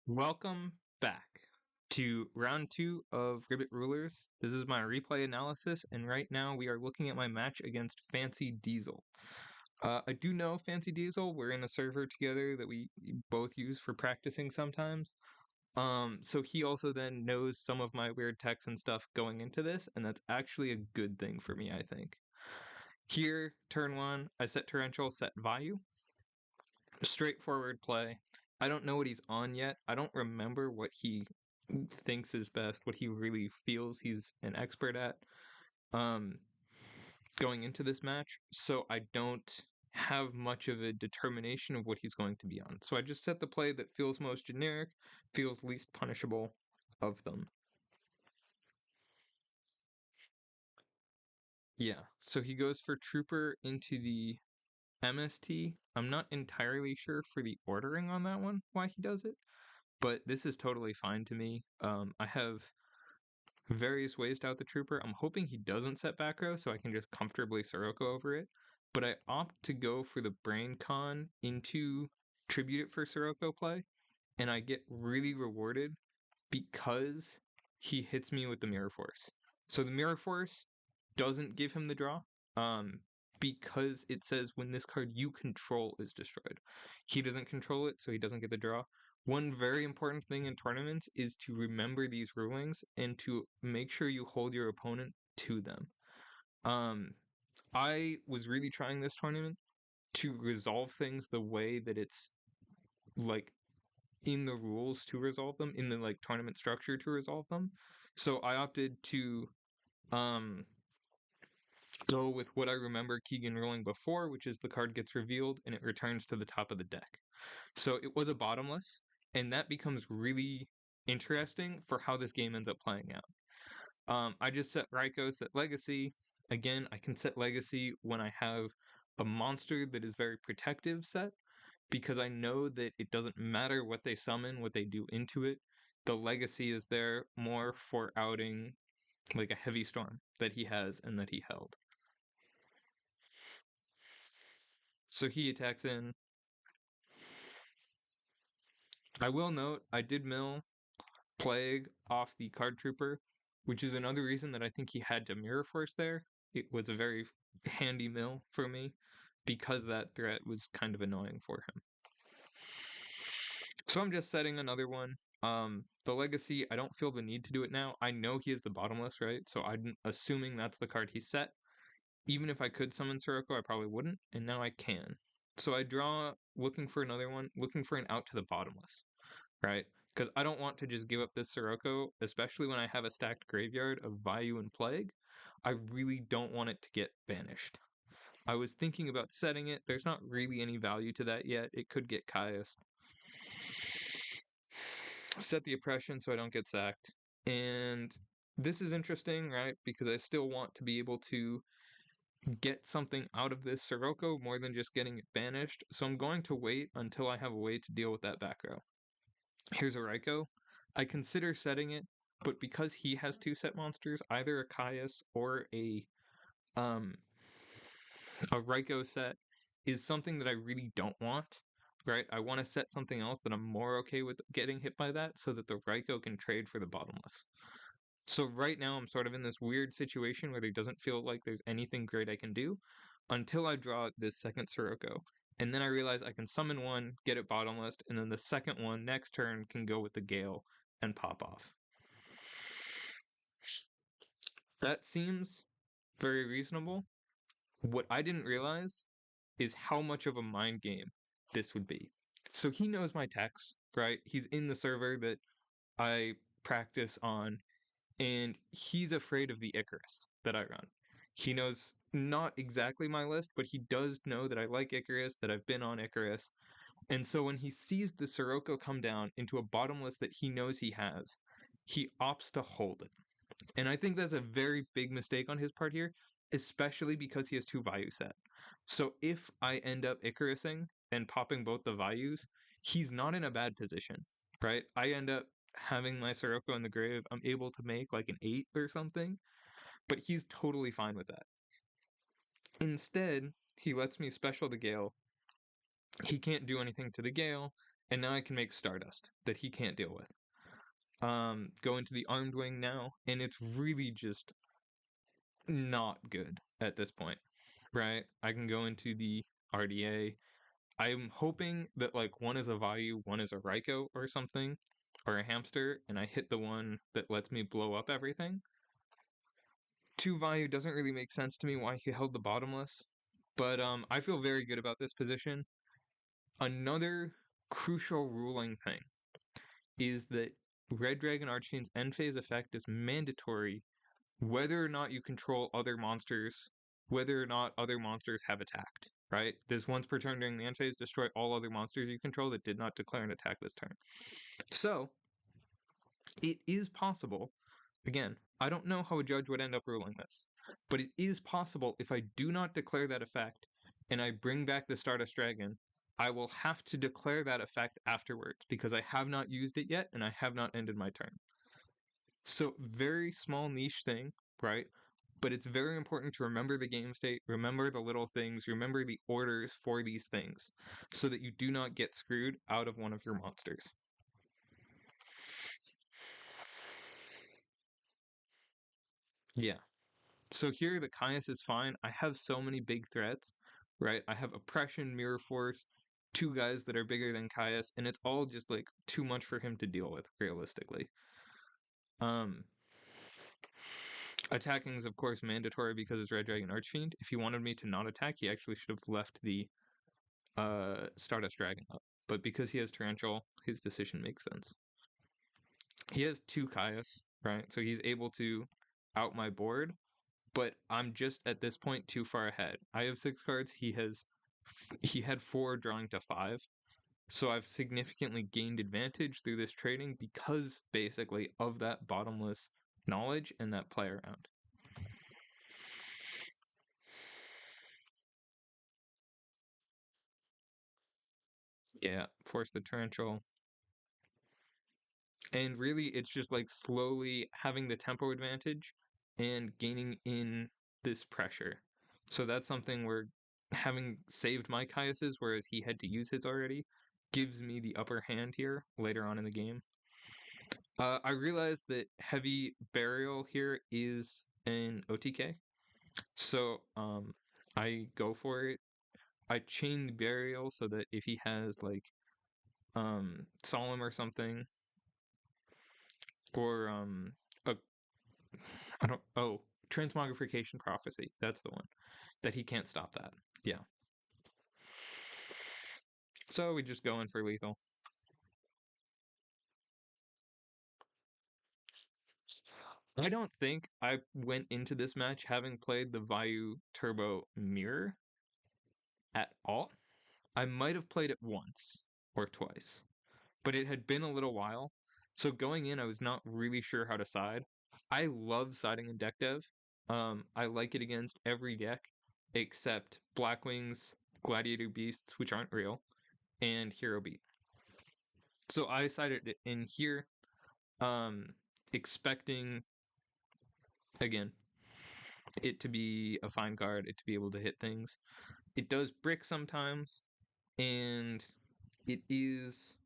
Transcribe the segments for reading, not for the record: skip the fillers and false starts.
Welcome back to round 2 of RBET Rulers. This is my replay analysis, and right now we are looking at my match against Fancy Diesel. I do know Fancy Diesel. We're in a server together that we both use for practicing sometimes. So he also then knows some of my weird techs and stuff going into this, and that's actually a good thing for me, I think. Here, turn 1, I set Torrential, set Vayu. Straightforward play. I don't know what he's on yet. I don't remember what he thinks is best, what he really feels he's an expert at going into this match. So I don't have much of a determination of what he's going to be on. So I just set the play that feels most generic, feels least punishable of them. Yeah, so he goes for Trooper into the MST. I'm not entirely sure for the ordering on that one, why he does it. But this is totally fine to me. I have various ways to out the Trooper. I'm hoping he doesn't set back row so I can just comfortably Sirocco over it. But I opt to go for the Brain Con into Tribute It for Sirocco play, and I get really rewarded because he hits me with the Mirror Force. So the Mirror Force doesn't give him the draw, because it says when this card you control is destroyed. He doesn't control it, so he doesn't get the draw. One very important thing in tournaments is to remember these rulings and to make sure you hold your opponent to them. I was really trying this tournament to resolve things the way that it's like in the rules to resolve them, in the like tournament structure to resolve them. So I opted to go with what I remember Keegan ruling before, which is the card gets revealed and it returns to the top of the deck. So it was a bottomless, and that becomes really interesting for how this game ends up playing out. I just set Raikou, set Legacy. Again, I can set Legacy when I have a monster that is very protective set, because I know that it doesn't matter what they summon, what they do into it. The Legacy is there more for outing like a Heavy Storm that he has and that he held. So he attacks in. I will note, I did mill Plague off the Card Trooper, which is another reason that I think he had to Mirror Force there. It was a very handy mill for me, because that threat was kind of annoying for him. So I'm just setting another one. The Legacy, I don't feel the need to do it now. I know he is the bottomless, right? So I'm assuming that's the card he set. Even if I could summon Sirocco, I probably wouldn't, and now I can. So I draw, looking for another one, looking for an out to the bottomless, right? Because I don't want to just give up this Sirocco, especially when I have a stacked graveyard of Vayu and Plague. I really don't want it to get banished. I was thinking about setting it. There's not really any value to that yet. It could get Caiused. Set the oppression so I don't get sacked. And this is interesting, right? Because I still want to be able to get something out of this Sirocco more than just getting it banished. So I'm going to wait until I have a way to deal with that back row. Here's a Raikou. I consider setting it, but because he has two set monsters, either a Caius or a Raikou set is something that I really don't want, right? I want to set something else that I'm more okay with getting hit by that so that the Raikou can trade for the bottomless. So right now I'm sort of in this weird situation where there doesn't feel like there's anything great I can do until I draw this second Sirocco. And then I realize I can summon one, get it bottomless, and then the second one next turn can go with the Gale and pop off. That seems very reasonable. What I didn't realize is how much of a mind game this would be. So he knows my techs, right? He's in the server that I practice on, and he's afraid of the Icarus that I run. He knows not exactly my list, but he does know that I like Icarus, that I've been on Icarus. And so when he sees the Sirocco come down into a bottomless that he knows he has, he opts to hold it. And I think that's a very big mistake on his part here, especially because he has two Vayu set. So if I end up Icarusing and popping both the Vayus, he's not in a bad position, right? I end up having my Sirocco in the grave. I'm able to make like an 8 or something, but he's totally fine with that. Instead, he lets me special the Gale. He can't do anything to the Gale, and now I can make Stardust that he can't deal with. Go into the Armed Wing now, and it's really just not good at this point, right? I can go into the RDA. I'm hoping that like one is a Vayu, one is a Raiko or something, or a hamster, and I hit the one that lets me blow up everything. Two Vayu doesn't really make sense to me why he held the bottomless, but I feel very good about this position. Another crucial ruling thing is that Red Dragon Archfiend's end phase effect is mandatory whether or not you control other monsters, whether or not other monsters have attacked, right? This once per turn during the end phase, destroy all other monsters you control that did not declare an attack this turn. So, it is possible, again, I don't know how a judge would end up ruling this, but it is possible if I do not declare that effect and I bring back the Stardust Dragon, I will have to declare that effect afterwards because I have not used it yet and I have not ended my turn. So, very small niche thing, right? But it's very important to remember the game state, remember the little things, remember the orders for these things, so that you do not get screwed out of one of your monsters. Yeah. So here the Caius is fine. I have so many big threats, right? I have Oppression, Mirror Force, two guys that are bigger than Caius, and it's all just like too much for him to deal with, realistically. Um, Attacking is of course mandatory because it's Red Dragon Archfiend. If he wanted me to not attack, he actually should have left the Stardust Dragon up. But because he has Torrential, his decision makes sense. He has two Caius, right? So he's able to out my board, but I'm just at this point too far ahead. I have 6 cards. He had 4 drawing to 5. So I've significantly gained advantage through this trading because basically of that bottomless knowledge and that play around. Yeah, force the torrential. And really it's just like slowly having the tempo advantage and gaining in this pressure. So that's something where having saved my Caius's, whereas he had to use his already, gives me the upper hand here later on in the game. I realized that heavy burial here is an OTK, so I go for it. I chain the burial so that if he has like solemn or something, or a I don't transmogrification prophecy. That's the one that he can't stop that. Yeah. So we just go in for lethal. I don't think I went into this match having played the Vayu Turbo Mirror at all. I might have played it once or twice, but it had been a little while. So going in, I was not really sure how to side. I love siding in deck dev. I like it against every deck except Blackwings, Gladiator Beasts, which aren't real, and Hero Beat. So I sided it in here, um, expecting again it to be a fine card, it to be able to hit things. It does brick sometimes, and it is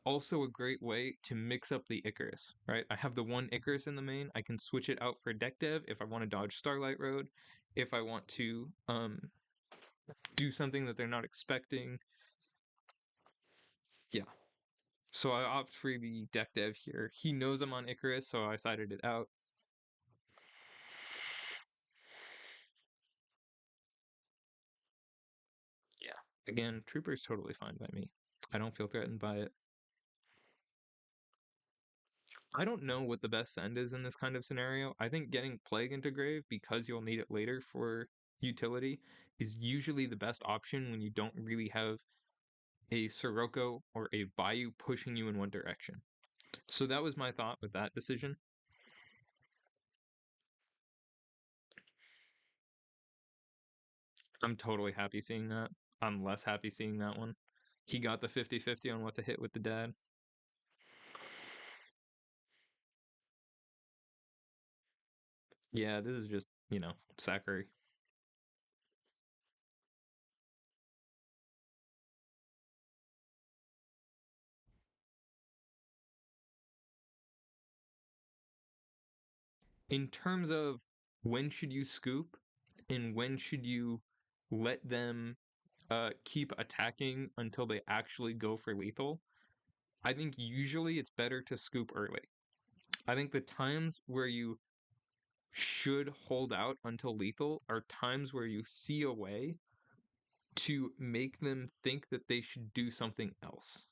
also a great way to mix up the Icarus, right? I have the one Icarus in the main. I can switch it out for deck dev if I want to dodge Starlight Road, if I want to do something that they're not expecting. Yeah. So I opt for the deck dev here. He knows I'm on Icarus, so I sided it out. Yeah. Again, Trooper's totally fine by me. I don't feel threatened by it. I don't know what the best send is in this kind of scenario. I think getting Plague into Grave, because you'll need it later for utility, is usually the best option when you don't really have a Sirocco or a Bayou pushing you in one direction. So that was my thought with that decision. I'm totally happy seeing that. I'm less happy seeing that one. He got the 50-50 on what to hit with the dad. Yeah, this is just, Sakura. in terms of when should you scoop and when should you let them keep attacking until they actually go for lethal, I think usually it's better to scoop early. I think the times where you should hold out until lethal are times where you see a way to make them think that they should do something else.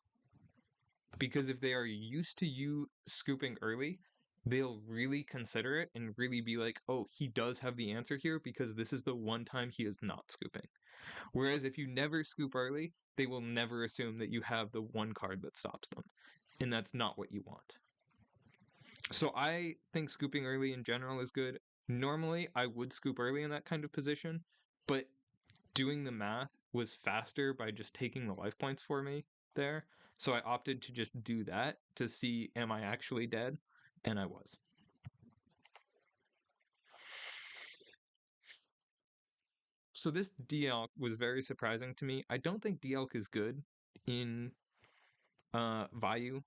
Because if they are used to you scooping early, they'll really consider it and really be like, oh, he does have the answer here because this is the one time he is not scooping. Whereas if you never scoop early, they will never assume that you have the one card that stops them. And that's not what you want. So I think scooping early in general is good. Normally, I would scoop early in that kind of position, but doing the math was faster by just taking the life points for me there. So I opted to just do that to see, am I actually dead? And I was. So this D-Elk was very surprising to me. I don't think D-Elk is good in Vayu.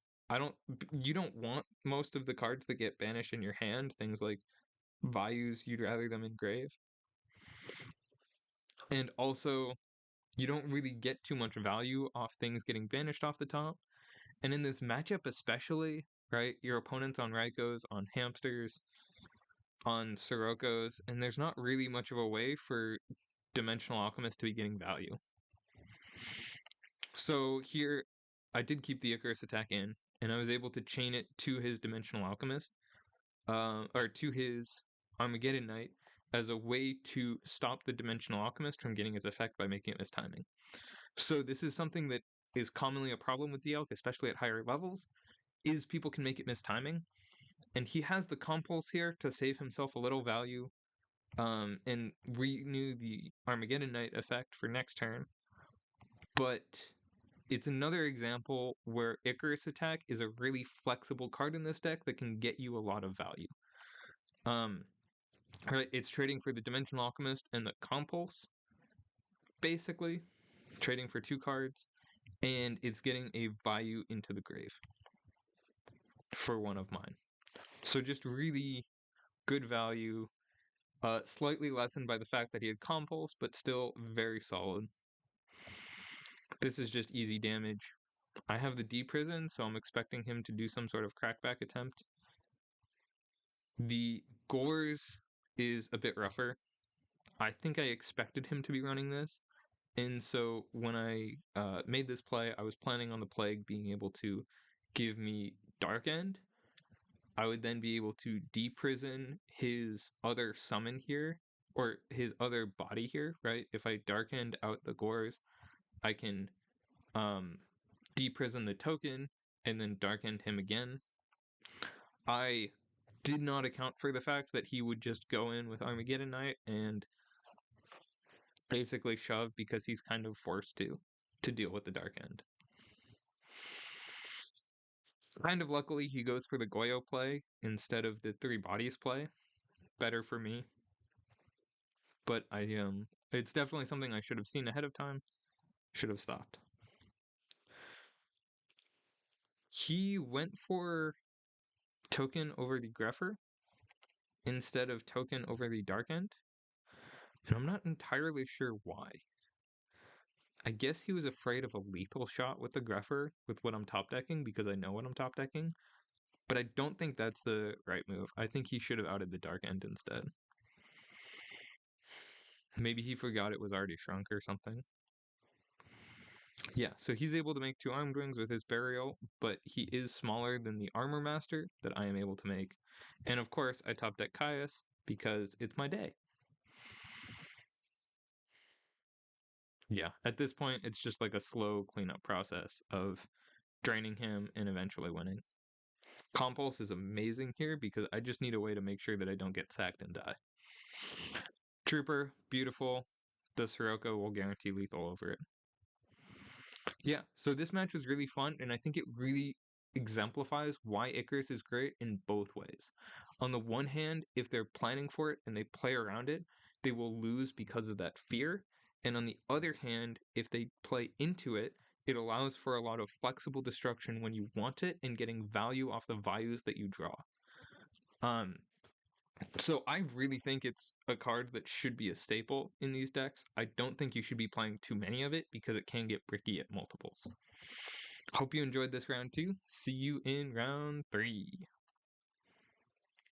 You don't want most of the cards that get banished in your hand, things like Vayus, you'd rather them in grave. And also, you don't really get too much value off things getting banished off the top. And in this matchup especially, right, your opponent's on Raikos, on Hamsters, on Siroko's, and there's not really much of a way for Dimensional Alchemist to be getting value. So here, I did keep the Icarus attack in, and I was able to chain it to his Dimensional Alchemist, or to his Armageddon Knight, as a way to stop the Dimensional Alchemist from getting his effect by making it miss timing. So this is something that is commonly a problem with D-Elk, especially at higher levels, is people can make it miss timing. And he has the Compulse here to save himself a little value, and renew the Armageddon Knight effect for next turn. But it's another example where Icarus attack is a really flexible card in this deck that can get you a lot of value. Right, it's trading for the Dimensional Alchemist and the Compulse, basically. Trading for 2 cards, and it's getting a Vayu into the grave for one of mine. So just really good value, slightly lessened by the fact that he had Compulse, but still very solid. This is just easy damage. I have the D-Prison, so I'm expecting him to do some sort of crackback attempt. The Gores is a bit rougher. I think I expected him to be running this, and so when I made this play, I was planning on the Plague being able to give me Dark End. I would then be able to deprison his other summon here, or his other body here, right? If I Dark End out the Gores, I can deprison the token and then Dark End him again. I did not account for the fact that he would just go in with Armageddon Knight and basically shove because he's kind of forced to deal with the Dark End. Kind of luckily, he goes for the Goyo play instead of the 3 bodies play. Better for me. But it's definitely something I should have seen ahead of time. Should have stopped. He went for token over the Greffer instead of token over the Dark End. And I'm not entirely sure why. I guess he was afraid of a lethal shot with the Greffer with what I'm top decking because I know what I'm top decking. But I don't think that's the right move. I think he should have outed the Dark End instead. Maybe he forgot it was already shrunk or something. Yeah, so he's able to make 2 Armed Wings with his Burial, but he is smaller than the Armor Master that I am able to make. And of course, I top deck Caius because it's my day. Yeah, at this point, it's just like a slow cleanup process of draining him and eventually winning. Compulse is amazing here because I just need a way to make sure that I don't get sacked and die. Trooper, beautiful. The Sirocco will guarantee lethal over it. Yeah, so this match was really fun, and I think it really exemplifies why Icarus is great in both ways. On the one hand, if they're planning for it and they play around it, they will lose because of that fear. And on the other hand, if they play into it, it allows for a lot of flexible destruction when you want it and getting value off the values that you draw. So I really think it's a card that should be a staple in these decks. I don't think you should be playing too many of it because it can get bricky at multiples. Hope you enjoyed this round 2. See you in round 3.